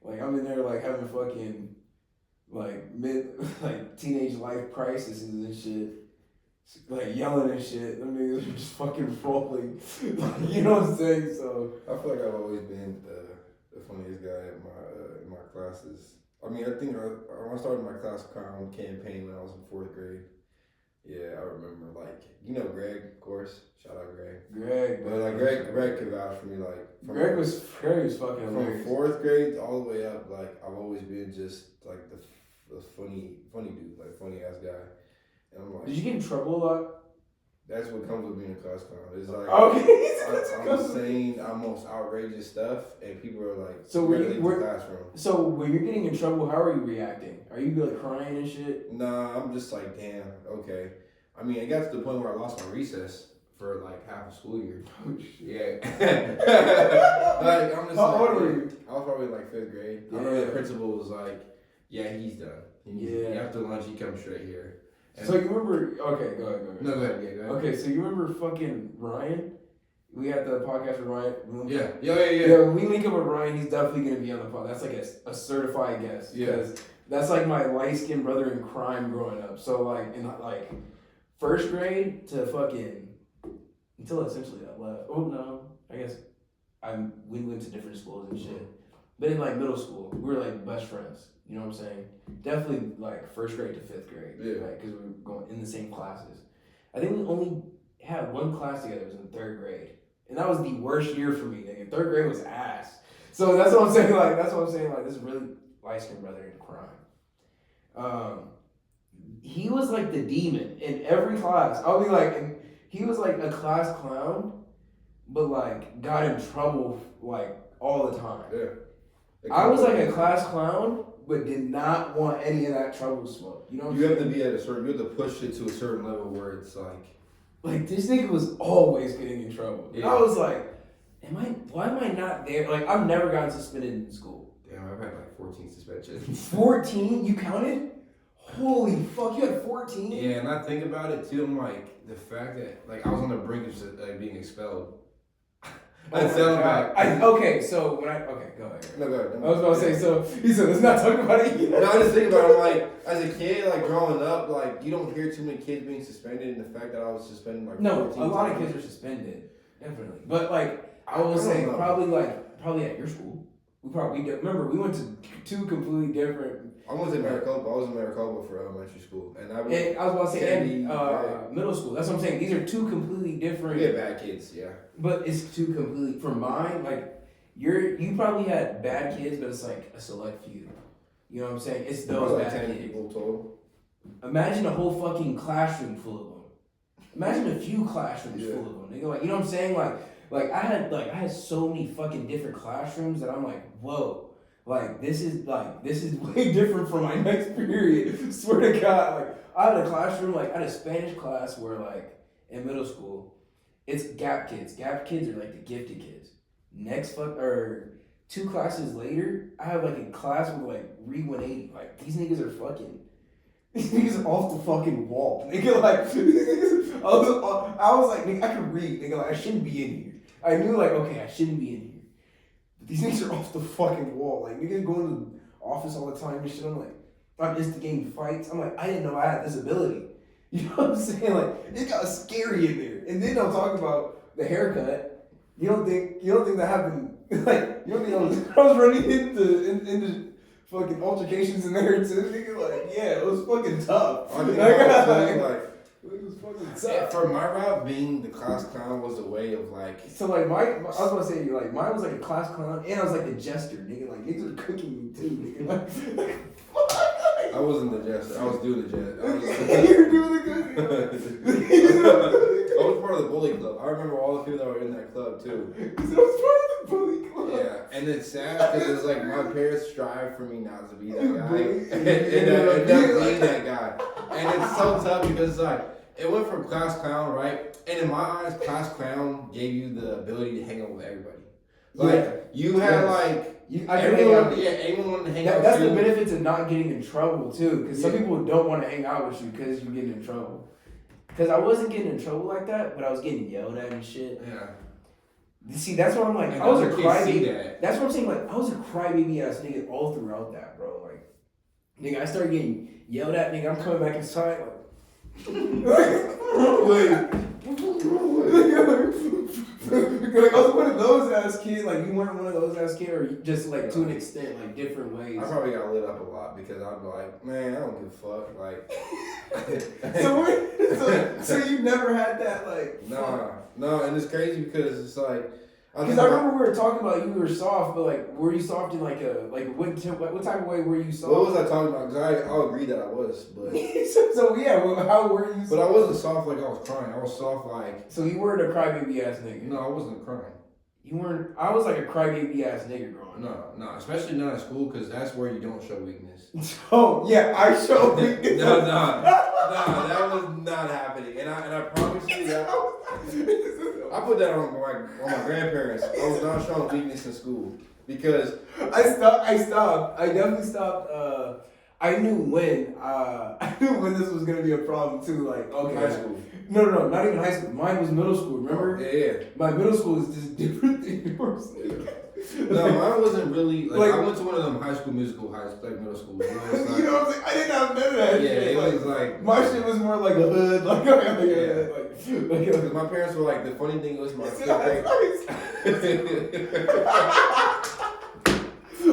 Like I'm in there like having fucking like teenage life crises and shit. like yelling and shit. Them niggas were just fucking rolling. You know what I'm saying? So I feel like I've always been the funniest guy in my classes. I mean, I think I started my class clown campaign when I was in 4th grade. Yeah, I remember. Like, you know Greg, of course. Shout out Greg. Greg, But like Greg could vouch for me. Like Greg was fucking from hilarious. 4th grade all the way up. Like I've always been just like the funny dude, like funny ass guy. And I'm like, Did you get in trouble a lot? that's what comes with being a class clown. It's like Okay. I'm saying most outrageous stuff, and people are like, So "Where the classroom?" So when you're getting in trouble, how are you reacting? Are you like crying and shit? Nah, I'm just like, damn, okay. I mean, it got to the point where I lost my recess for like half a school year. Oh shit. Yeah. Like I'm just. How like, old were you? I was probably like 5th grade. I remember the principal was like, "Yeah, he's done. After lunch, he comes straight here." And So you remember? Okay, go ahead. No, go ahead. Yeah, go ahead. Okay, so you remember fucking Ryan? We had the podcast with Ryan. Yeah. Yeah, when we link up with Ryan, he's definitely gonna be on the pod. That's like a certified guest. Yeah. Because that's like my light-skinned brother in crime growing up. So like in like 1st grade to fucking until essentially I left. Oh no, I guess we went to different schools and shit. But in like middle school, we were like best friends. You know what I'm saying? Definitely like 1st grade to 5th grade. Yeah. Like, because we were going in the same classes. I think we only had one class together. It was in 3rd grade. And that was the worst year for me, nigga. 3rd grade was ass. So that's what I'm saying. Like, this is really light-skinned brother in crime. He was like the demon in every class. I'll be like, and he was like a class clown, but like got in trouble like all the time. Yeah. I was like a class clown, but did not want any of that trouble smoke. You know what I'm You have saying? to be at a certain. You have to push it to a certain level where it's like this nigga was always getting in trouble. And I was like, why am I not there? Like, I've never gotten suspended in school. Damn, I've had like 14 suspensions. 14? You counted? Holy fuck, you had 14? Yeah, and I think about it too. I'm like, the fact that like I was on the brink of like being expelled. That's so bad. Okay, so when okay, go ahead. No, go ahead. I was about to say, so he said, let's not talk about it yet. No, I just think about it. I'm like, as a kid, like growing up, like you don't hear too many kids being suspended, and the fact that I was suspended like No, 14 a lot of times. kids are suspended, definitely. But like, I was saying, probably at your school. Remember, we went to 2 completely different. I went to Maricopa. I was in Maricopa for elementary school, and I was about to say, middle school. That's what I'm saying. These are 2 completely different. We had bad kids, yeah. But it's 2 completely. For mine, like you probably had bad kids, but it's like a select few. You know what I'm saying? It's those like bad 10 kids. people total. Imagine a whole fucking classroom full of them. Imagine a few classrooms full of them. Nigga, like, you know what I'm saying? Like I had so many fucking different classrooms that I'm like, whoa. Like this is way different from my next period. Swear to God, like I had a classroom, like I had a Spanish class where like in middle school, it's gap kids. Gap kids are like the gifted kids. Next 2 classes later, I have like a class with like read 180. Like these niggas are fucking. These niggas are off the fucking wall. Nigga, like I was like, nigga, I can read. Nigga, like I shouldn't be in here. I knew like, okay, I shouldn't be in here. These niggas are off the fucking wall. Like, niggas going to the office all the time and shit. I'm like, I'm instigating fights. I'm like, I didn't know I had this ability. You know what I'm saying? Like, it got scary in there. And then I'll talk about the haircut. You don't think that happened? Like, you don't think I was running into fucking altercations in there too? Nigga, like, yeah, it was fucking tough. I mean, it was fucking tough. For my route, being the class clown was a way of like. So like I was gonna say like mine was like a class clown and I was like the jester, nigga. Like niggas were cooking me too, nigga. Like, I wasn't the jester. I was doing the jester. You were doing the cooking. I was part of the bully club. I remember all the people that were in that club too. So I was part of the bully club. Yeah, and it's sad because it's like my parents strive for me not to be that guy, and being that guy, and it's so tough because like it went from class clown, right? And in my eyes, class clown gave you the ability to hang out with everybody. Like you had everyone wanted to hang out. That's with the you. benefits of not getting in trouble too, because some people don't want to hang out with you because you get in trouble. Because I wasn't getting in trouble like that, but I was getting yelled at and shit. Yeah. See, that's what I'm like. And I was a other kids crybaby. see that. That's what I'm saying. Like, I was a crybaby ass nigga all throughout that, bro. Like, nigga, I started getting yelled at. Nigga, I'm coming back inside. Like, Like, I was one of those ass kids. Like, you weren't one of those ass kids, or you just like to an extent, like different ways. I probably got lit up a lot because I'd be like, man, I don't give a fuck. Like, so you never had that like. No, and it's crazy because it's like. Because I remember we were talking about you were soft, but like, were you soft in like a what type of way were you soft? What was I talking about? Because I'll agree that I was, but so yeah, well, how were you? But I wasn't soft like I was crying. I was soft like. So you weren't a crybaby ass nigga. No, I wasn't crying. You weren't. I was like a crybaby ass nigga growing up. No, especially not at school because that's where you don't show weakness. Oh yeah, I show weakness. No, that was not happening, and I promise you that. I put that on my grandparents. I was not showing weakness in school because I stopped. I definitely stopped. I knew when this was gonna be a problem too. Like, okay, high school. No, not even high school. Mine was middle school. Remember? Yeah. My middle school is just different than yours. No, mine wasn't really like I went to one of them High School Musical middle schools. You know what I'm saying? You know what I'm saying? I didn't have none of that. Yeah, shit. it was like my shit was more like a hood. Because my parents were like, the funny thing was my fifth grade.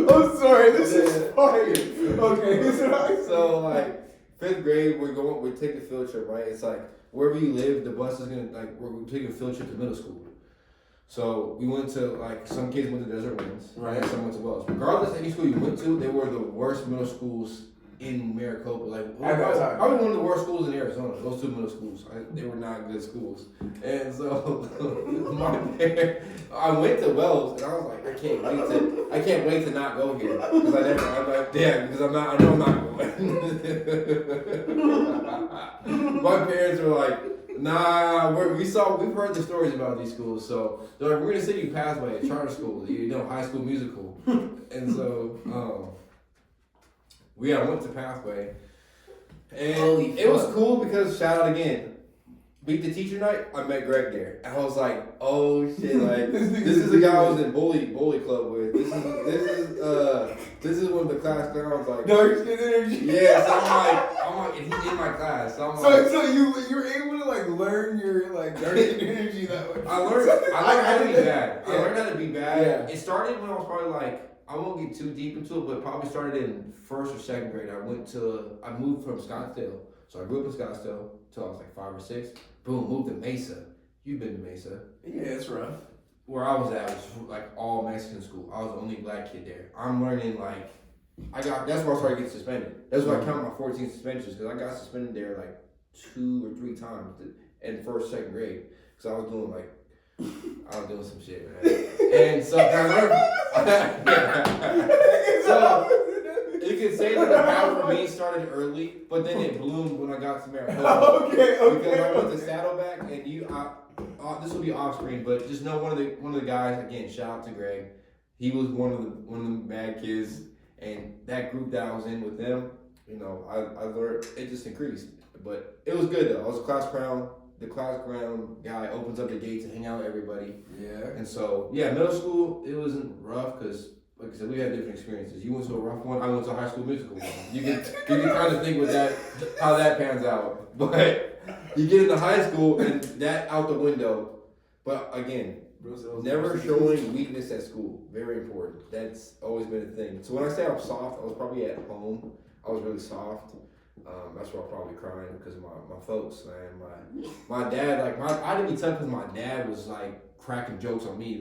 I'm sorry, this is funny. Okay, so like 5th grade, we're taking a field trip, right? It's like wherever you live, the bus is gonna we're taking a field trip to middle school. So we went to some kids went to Desert Winds, right? And some went to Wells. Regardless of any school you went to, they were the worst middle schools in Maricopa. Probably one of the worst schools in Arizona. Those 2 middle schools, they were not good schools. And so I went to Wells, and I was like, I can't wait to not go here because I know I'm not going. My parents were like, nah, we've heard the stories about these schools, so they're like, we're gonna send you Pathway, a charter school, High School Musical, and so we went to Pathway, and it was cool because shout out again, beat the teacher night. I met Greg there. I was like, oh shit, like this is the guy I was in bully club with. This is one of the class clowns, like dark skin energy. Yeah, so I'm like, and he's in my class, so I'm like, so you were able to learn your dark skin energy that way. I learned how to be bad. Yeah. I learned how to be bad. Yeah. It started when I was probably I won't get too deep into it, but probably started in 1st or 2nd grade. I moved from Scottsdale, so I grew up in Scottsdale till I was 5 or 6. Boom, moved to Mesa. You've been to Mesa. Yeah, it's rough. Where I was at was all Mexican school. I was the only black kid there. I'm learning that's where I started getting suspended. That's why I count my 14 suspensions because I got suspended there 2 or 3 times in 1st, 2nd grade because I was doing some shit, man. And so I learned. So you can say that the path for me started early, but then it bloomed when I got to Maricopa. Okay. Because I went to Saddleback, and this will be off screen, but just know one of the guys. Again, shout out to Greg. He was one of the bad kids, and that group that I was in with them, I learned it just increased. But it was good though. I was a class clown. The class clown guy opens up the gate to hang out with everybody. Yeah. And so middle school it wasn't rough because. Like I said, we had different experiences. You went to a rough one. I went to a High School Musical one. You can kind of think with that how that pans out. But you get into high school and that out the window. But again, never showing weakness at school. Very important. That's always been a thing. So when I say I'm soft, I was probably at home. I was really soft. That's where I'm probably crying because my folks, man. My dad, I had to be tough because my dad was cracking jokes on me,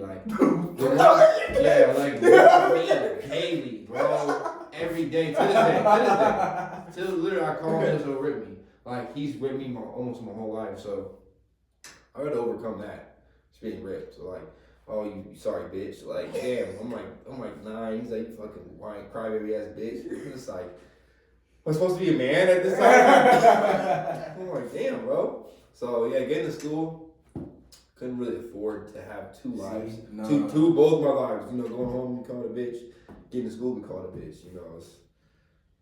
daily, bro, every day, to this day, till literally I call him to rip me, he's ripped me almost my whole life, so I had to overcome that, just being ripped, so oh, you sorry, bitch, damn, I'm 9, he's you fucking whiny, crybaby ass bitch, it's I'm supposed to be a man at this time, I'm damn, bro, so getting to school. Couldn't really afford to have 2 lives. Both my lives. Going home, be called a bitch. Getting to school, be called a bitch. It's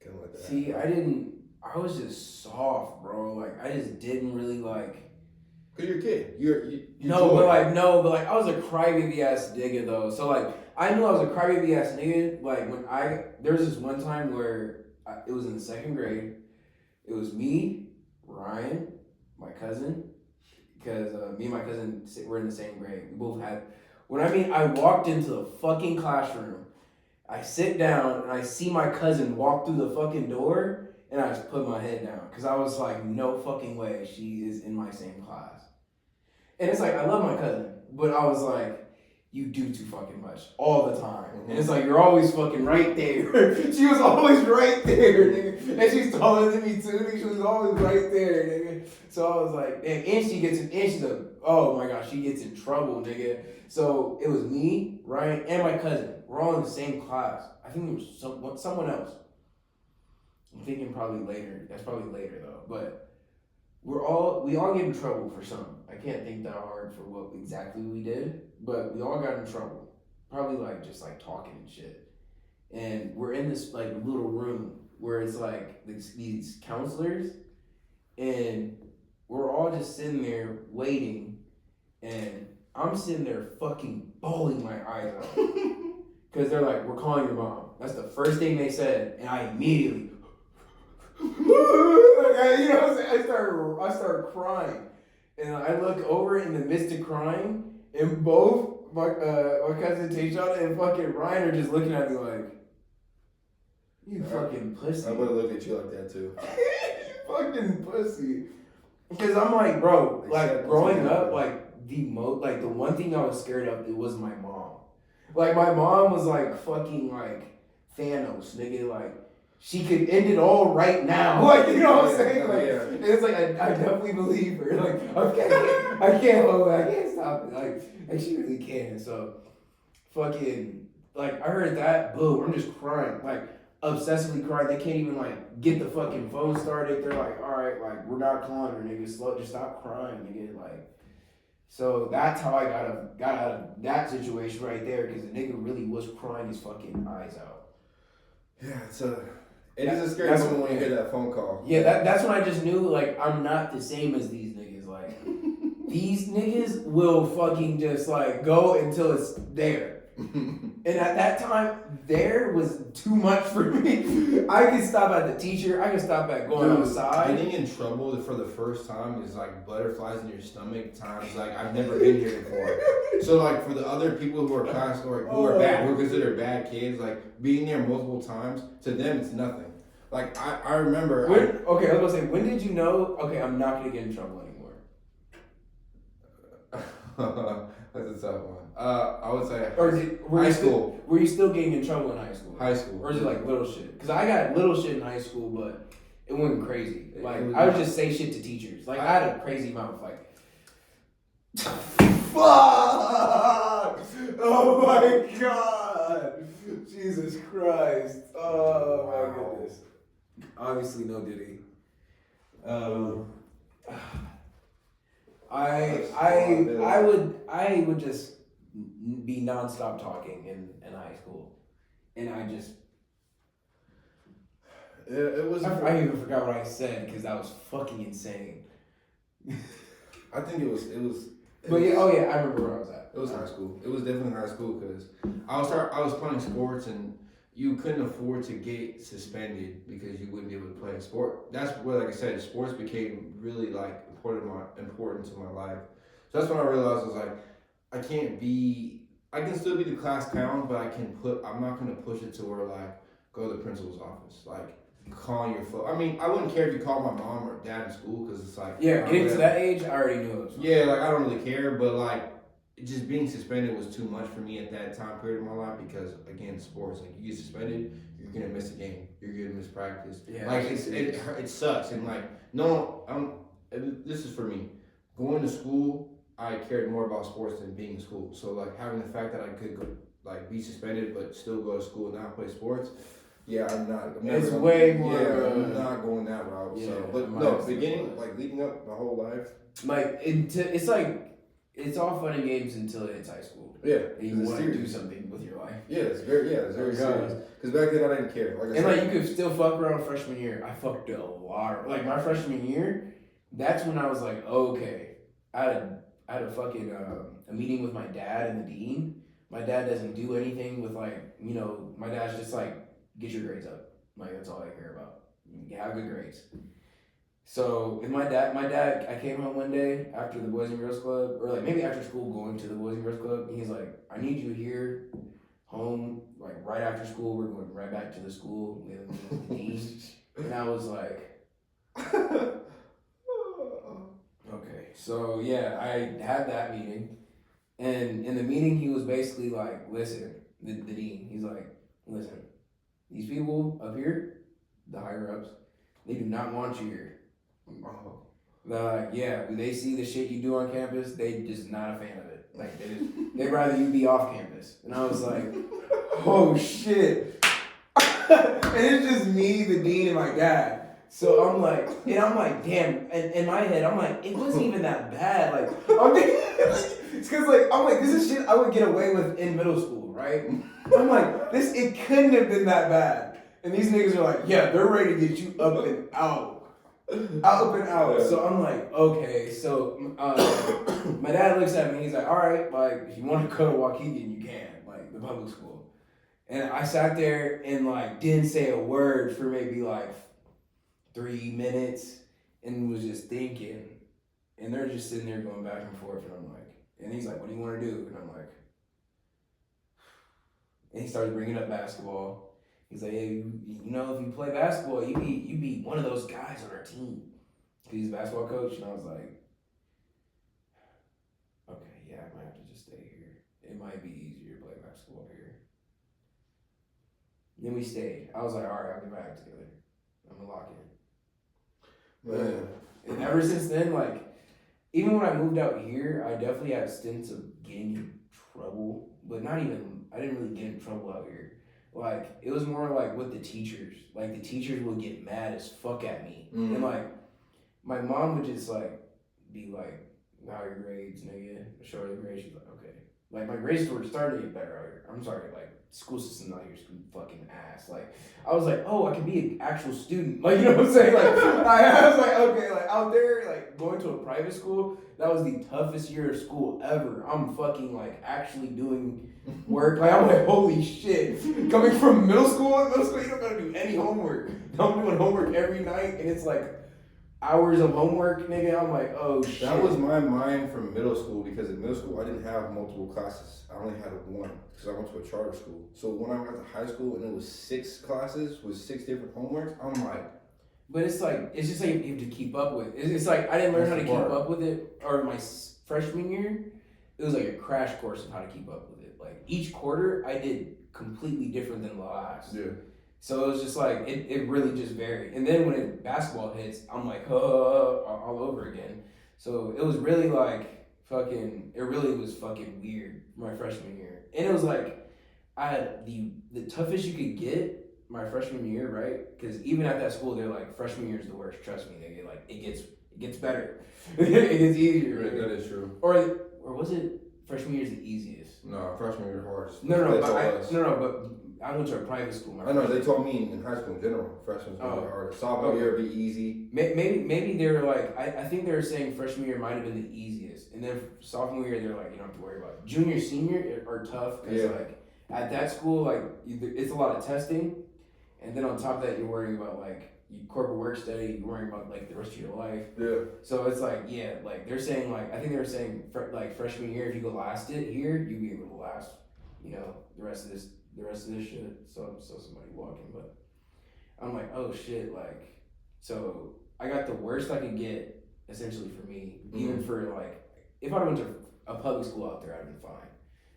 kind of like that. See, I was just soft, bro. I just didn't really Cause you're a kid. I was a crybaby ass nigga though. So I knew I was a crybaby ass nigga. There was this one time where it was in the 2nd grade. It was me, Ryan, my cousin, because me and my cousin were in the same grade. We both had. I walked into the fucking classroom. I sit down and I see my cousin walk through the fucking door, and I just put my head down because I was like, no fucking way, she is in my same class. And it's like I love my cousin, but I was like, you do too fucking much all the time. Mm-hmm. And it's like you're always fucking right there. She was always right there, nigga. And she's taller than me too, nigga. She was always right there, nigga. So I was like, and she's a, oh my gosh, she gets in trouble, nigga. So it was me, Ryan, and my cousin. We're all in the same class. I think there was someone else. I'm thinking probably later. That's probably later though. But we all get in trouble for something. I can't think that hard for what exactly we did, but we all got in trouble. Probably like just like talking and shit. And we're in this like little room where it's like these counselors, and we're all just sitting there waiting, and I'm sitting there fucking bawling my eyes out. Cause they're like, we're calling your mom. That's the first thing they said, and I immediately you know what I'm saying? I started crying. And I look over in the midst of crying, and both my cousin Tayshana and fucking Ryan are just looking at me like, you fucking pussy. I would have looked at you like that too. You fucking pussy. Because I'm like, bro, like growing up, like the one thing I was scared of, it was my mom. Like my mom was like fucking like Thanos, nigga, like she could end it all right now. Like, you know what I'm saying? Like, and it's like I definitely believe her. Like, I can't stop it. Like she really can. So fucking like I heard that, boom, I'm just crying. Like obsessively crying. They can't even like get the fucking phone started. They're like, alright, like we're not calling her, nigga. Just stop crying, nigga. Like, so that's how I got out of that situation right there, because the nigga really was crying his fucking eyes out. Yeah, it is a scary moment when you hear that phone call. Yeah, that's when I just knew, like, I'm not the same as these niggas. Like, these niggas will fucking just, like, go until it's there. And at that time, there was too much for me. I could stop at the teacher. I could stop at going outside. Getting in trouble for the first time is like butterflies in your stomach times. Like, I've never been here before. So, like, for the other people who are class or who are bad, who are considered bad kids, like, being there multiple times, to them, it's nothing. Like, I remember... I was going to say, when did you know, okay, I'm not going to get in trouble anymore? That's a tough one. I would say high school. Were you still getting in trouble in high school? High school. Or is it like little shit? Because I got little shit in high school, but it wasn't crazy. Like, I would just say shit to teachers. Like, I had a crazy mouth. Like, fuck! Oh my god! Jesus Christ! Oh my goodness! Obviously, no Diddy. I would just be nonstop talking in high school, and I just it was. I even forgot what I said because that was fucking insane. I think it was. But yeah, oh yeah, I remember where I was at. It was high school. It was definitely high school because I was playing sports, and you couldn't afford to get suspended because you wouldn't be able to play a sport. That's where, like I said, sports became really like important to my life. So that's when I realized I was like, I can still be the class clown, but I'm not gonna push it to where like go to the principal's office, like calling your phone. I mean, I wouldn't care if you called my mom or dad in school because it's like getting to that age, I already knew it was fun. Yeah, like I don't really care, but like just being suspended was too much for me at that time period of my life because again, sports, like you get suspended, you're gonna miss a game, you're gonna miss practice. Yeah, like it sucks, and like this is for me. Going to school, I cared more about sports than being in school. So like having the fact that I could go, like be suspended but still go to school and not play sports. Yeah, I'm not. It's way more. Yeah, I'm not going that route. Yeah, so, but no, beginning like leading up my whole life. Like it's like it's all fun and games until it's high school. Yeah, and you want to do something with your life. Yeah, it's very serious. Because back then I didn't care. Like you could still fuck around freshman year. I fucked a lot. Like my freshman year, that's when I was like, okay. I had a fucking a meeting with my dad and the dean. My dad doesn't do anything with like, my dad's just like, get your grades up. Like that's all I care about. You have good grades. So if my dad, I came home one day after the Boys and Girls Club, or like maybe after school going to the Boys and Girls Club, and he's like, I need you here, home, like right after school. We're going right back to the school. We have the dean. And I was like, okay. So yeah, I had that meeting, and in the meeting he was basically like, listen, the dean, he's like, listen, these people up here, the higher ups, they do not want you here. Oh. They're like, yeah, they see the shit you do on campus, they just not a fan of it. Like they'd rather you be off campus. And I was like, oh shit. And it's just me, the dean, and my dad. So I'm like, damn. And in my head, I'm like, it wasn't even that bad. Like, I'm thinking, it's because like I'm like, this is shit I would get away with in middle school, right? I'm like, it couldn't have been that bad. And these niggas are like, yeah, they're ready to get you up and out. Up and out. So I'm like, okay. So my dad looks at me. He's like, all right, like if you want to go to Waukegan, you can, like the public school. And I sat there and like didn't say a word for maybe like 3 minutes and was just thinking. And they're just sitting there going back and forth. And I'm like, and he's like, what do you want to do? And I'm like, and he started bringing up basketball. He's like, hey, you know, if you play basketball, you be one of those guys on our team. He's a basketball coach, and I was like, okay, yeah, I might have to just stay here. It might be easier to play basketball here. Then we stayed. I was like, all right, I'll get back together. I'm gonna lock in. Man. And ever since then, like, even when I moved out here, I definitely had stints of getting in trouble, but not even, I didn't really get in trouble out here. Like, it was more like with the teachers. Like, the teachers would get mad as fuck at me. And, like, my mom would just, like, be like, how are your grades, nigga? Show her the grades. She's like, okay. Like, my grades were starting to get better out here. I'm sorry, like, school system out here is fucking ass. Like, I was like, oh, I can be an actual student. Like, you know what I'm saying? Like, I was like, okay, like, out there, like, going to a private school, that was the toughest year of school ever. I'm fucking, like, actually doing work. Like, I'm like, holy shit. Coming from middle school, you don't gotta do any homework. I'm doing homework every night, and it's like hours of homework, nigga. I'm like, oh shit. That was my mind from middle school, because in middle school I didn't have multiple classes. I only had one because I went to a charter school. So when I got to high school and it was 6 classes with 6 different homeworks, I'm like. But it's like, it's just like you have to keep up with. It's like I didn't learn how to keep up with it. Or my freshman year, it was like a crash course of how to keep up with it. Like each quarter, I did completely different than the last. Yeah. So it was just like, it really just varied. And then when basketball hits, I'm like, all over again. So it was really like fucking, it really was fucking weird my freshman year. And it was like, I had the toughest you could get my freshman year, right? Because even at that school, they're like, freshman year is the worst. Trust me, nigga. Like it gets better. It gets easier. Right, that is true. Or was it freshman year is the easiest? No, freshman year is hardest. No, but I went to a private school. I know they told me in high school in general, freshmen was really hard. Sophomore year would be easy. Maybe they were like, I think they were saying freshman year might have been the easiest, and then sophomore year they're like, you don't have to worry about it. Junior, senior are tough because like at that school, like it's a lot of testing, and then on top of that you're worrying about like corporate work study, you're worrying about like the rest of your life. Yeah. So it's like like they're saying like I think they were saying like freshman year if you go last it here you'll be able to last, the rest of this shit. So somebody walking, but I'm like, oh shit, like, so I got the worst I could get essentially for me, even for like, if I went to a public school out there, I'd been fine.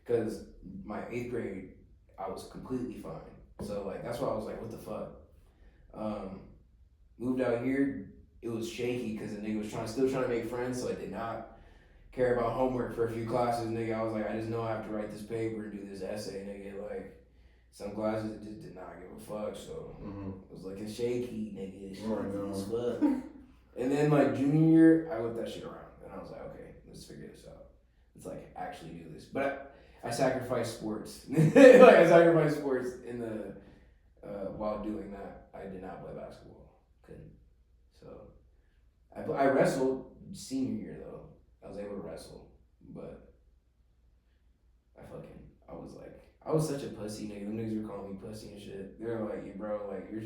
Cause my 8th grade, I was completely fine. So like, that's why I was like, what the fuck? Moved out here, it was shaky cause the nigga was still trying to make friends, so I did not care about homework for a few classes, nigga. I was like, I just know I have to write this paper and do this essay, nigga, like, some classes just did not give a fuck, so it was looking shaky, nigga. Shaky as fuck. And then like junior year, I whipped that shit around, and I was like, okay, let's figure this out. Let's like actually do this. But I sacrificed sports. Like I sacrificed sports in the while doing that. I did not play basketball. Couldn't. So I wrestled senior year though. I was able to wrestle, but I was such a pussy, nigga. Them niggas were calling me pussy and shit. They were like, bro, like, you're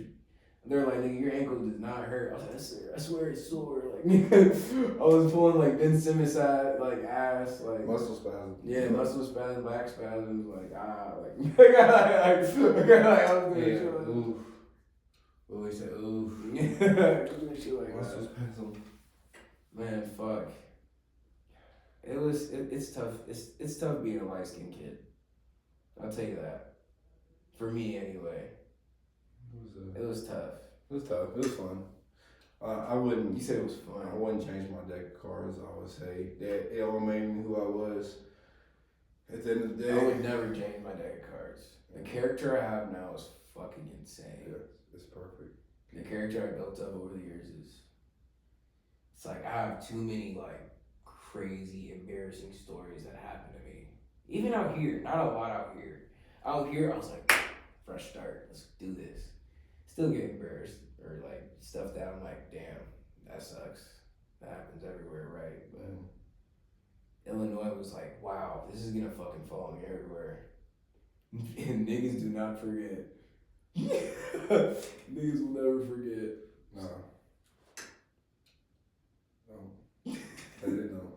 They're like, nigga, your ankle does not hurt. I was like, I swear it's sore. Like, I was pulling like Ben Simmons side, like ass, like Muscle spasm. yeah, muscle spasms, back spasms, like like I was doing shit like Oof. What we said? Oof. doing shit like Muscle that. spasm. Man, fuck. It's tough. It's tough being a light skinned kid. I'll tell you that. For me, anyway. It was tough. It was tough. It was fun. I wouldn't. You said it was fun. I wouldn't change my deck of cards. I would say that it all made me who I was. At the end of the day, I would never change my deck of cards. The character I have now is fucking insane. Yeah, it's perfect. The character I built up over the years is. It's like I have too many like crazy, embarrassing stories that happened to me. Even out here, not a lot out here. Out here, I was like, fresh start. Let's do this. Still get embarrassed or like stuff that I'm like, damn, that sucks. That happens everywhere, right? But Illinois was like, wow, this is gonna fucking follow me everywhere. And niggas do not forget. Niggas will never forget. No. I didn't know.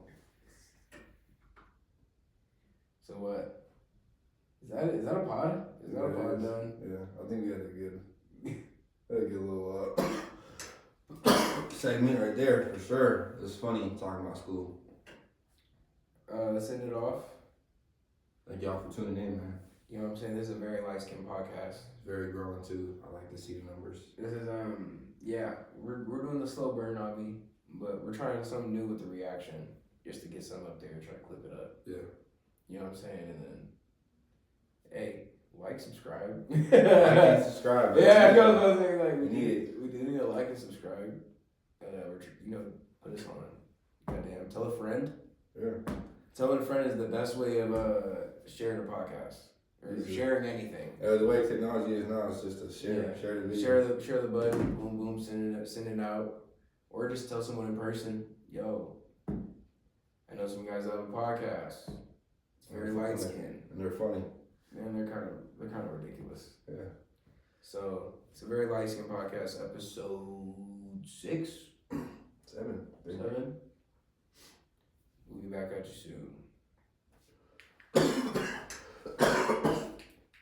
So what? Is that a pod? Is that a pod done? Yeah, I think we had a good little segment right there for sure. It was funny talking about school. Let's end it off. Thank y'all for tuning in, man. You know what I'm saying? This is a very light skin podcast. It's very growing too. I like to see the numbers. This is yeah, we're doing the slow burn obby, but we're trying something new with the reaction just to get something up there and try to clip it up. Yeah. You know what I'm saying? And then hey, subscribe. Like and subscribe. Yeah, I know those things like We need it. We do need to like and subscribe. We're put us on. Goddamn, tell a friend. Yeah. Telling a friend is the best way of sharing a podcast or sharing anything. The way technology is now, it's just to share the video. Share the button, boom boom, send it out, or just tell someone in person, yo, I know some guys that have a podcast. It's very light skin, and they're funny. Man, they're kind of ridiculous. Yeah. So it's a very light skin podcast, episode 6, 7. 7. We'll be back at you soon.